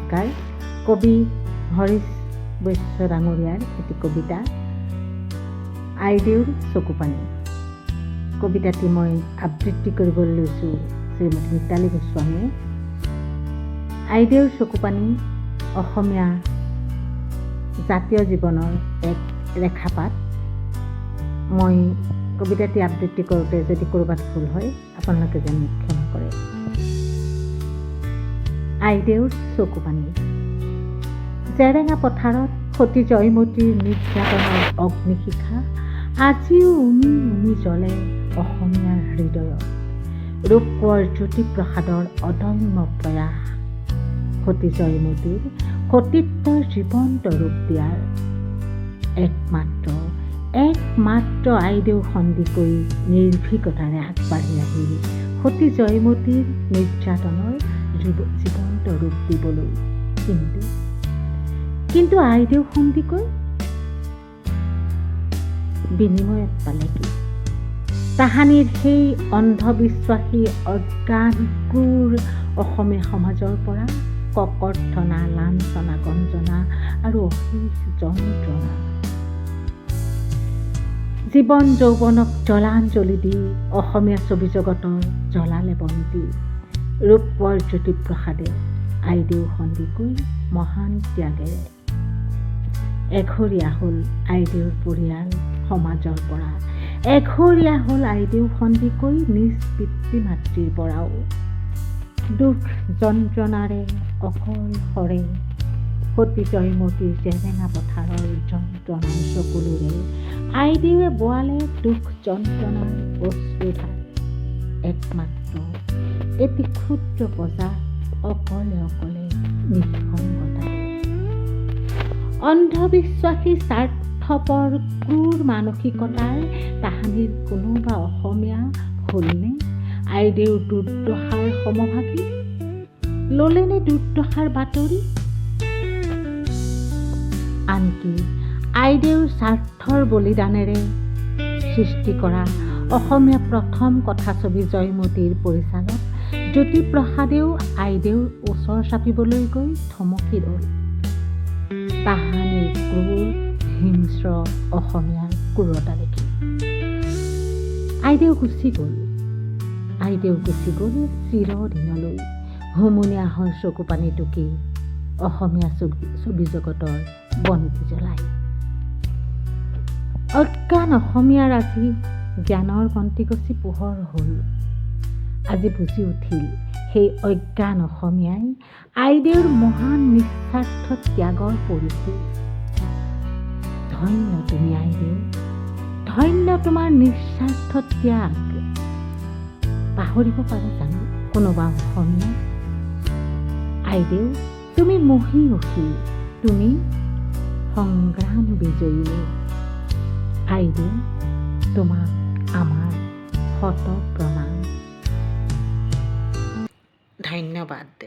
সাক্ষাৎকাৰ কবি হৰিশ বৈশ্য ডাঙৰীয়াৰ এটি কবিতা আইদেউৰ চকুপানী। কবিতাটি মই আবৃত্তি কৰিবলৈ লৈছোঁ শ্ৰীমতী মিতালী গোস্বামীয়ে। আইদেউৰ চকুপানী অসমীয়া জাতীয় জীৱনৰ এক ৰেখাপাত। মই কবিতাটি আবৃত্তি কৰোঁতে যদি ক'ৰবাত ভুল হয় আপোনালোকে যেন মোক ক্ষমা কৰে। আইদেউৰ চকুপানী। জেৰেঙা পথাৰত সতী জয়মতীৰ নিৰ্যাতনৰ অগ্নিশিখা আজিও উমি উমি জ্বলে অসমীয়াৰ হৃদয়ত। ৰূপকোঁৱৰ জ্যোতিপ্ৰসাদৰ অদম্য প্ৰয়াস সতী জয়মতীৰ সতীত্বৰ জীৱন্ত ৰূপ দিয়াৰ একমাত্ৰ আইদেউ সন্দিকৈ নিৰ্ভীকতাৰে আগবাঢ়ি আহিল সতী জয়মতীৰ নিৰ্যাতনৰ জীৱন্ত ৰূপ দিবলৈ। কিন্তু আইদেউ সন্দিকৈ বিনিময়ত পালে কি? তাহানিৰ সেই অন্ধবিশ্বাসী অজ্ঞান ক্ৰূৰ অসমীয়া সমাজৰ পৰা ককৰ্থনা, লাঞ্ছনা, গঞ্জনা আৰু অশেষ যন্ত্ৰণা। জীৱন যৌৱনক জলাঞ্জলি দি অসমীয়া ছবি জগতৰ জ্বলালে বন্তি ৰূপকোঁৱৰ জ্যোতিপ্ৰসাদে আইদেউ সন্দিকৈ মহান ত্যাগেৰে। এঘৰীয়া হ'ল আইদেউৰ পৰিয়াল সমাজৰ পৰা, এঘৰীয়া হ'ল আইদেউ সন্দিকৈ নিজ পিতৃ মাতৃৰ পৰাও। দুখ যন্ত্ৰণাৰে অকলশৰে সতী জয়মতীৰ জেৰেঙা পথাৰৰ যন্ত্ৰণাৰ চকুলোৰে আইদেউৱে বোৱালে দুখ যন্ত্ৰণাৰ অশ্ৰুধাৰ। একমাত্ৰ এটি ক্ষুদ্ৰ প্ৰজা অকলে নিঃসংগতাৰে। অন্ধবিশ্বাসী স্বাৰ্থপৰ ক্ৰূৰ মানসিকতাৰ তাহানিৰ কোনোবা অসমীয়া হ'লনে আইদেউৰ দুৰ্দশাৰ সমভাগী? ল'লেনে দুৰ্দশাৰ বাতৰি? আনকি আইদেউৰ স্বাৰ্থৰ বলিদানেৰে সৃষ্টি কৰা অসমীয়া প্ৰথম কথাছবি জয়মতীৰ পৰিচালক জ্যোতিপ্ৰসাদেও আইদেউৰ ওচৰ চাপিবলৈ গৈ থমকি ৰ'ল। তাহানিৰ ক্ৰূৰ হিংস্ৰ অসমীয়াৰ ক্ৰূৰতা দেখি আইদেউ গুচি গ'ল চিৰদিনলৈ হুমুনিয়া হয় চকুপানী টুকি অসমীয়া ছবি জগতৰ বন্তি জ্বলাই। অজ্ঞান অসমীয়াৰ আজি জ্ঞানৰ বন্তি গছি পোহৰ হ'ল। আজি বুজি উঠিল সেই অজ্ঞান অসমীয়াই আইদেউৰ মহান নিস্বাৰ্থ ত্যাগৰ পৰিচয়। ধন্য তুমি আইদেউ, ধন্য তোমাৰ নিস্বাৰ্থ ত্যাগ। পাহৰিব পাৰে জানো কোনোবা অসমীয়া? আইদেউ তুমি মহীয়সী, তুমি সংগ্ৰাম বিজয়ী। আইদেউ তোমাক আমাৰ শত প্ৰণাম। ধন্যবাদ।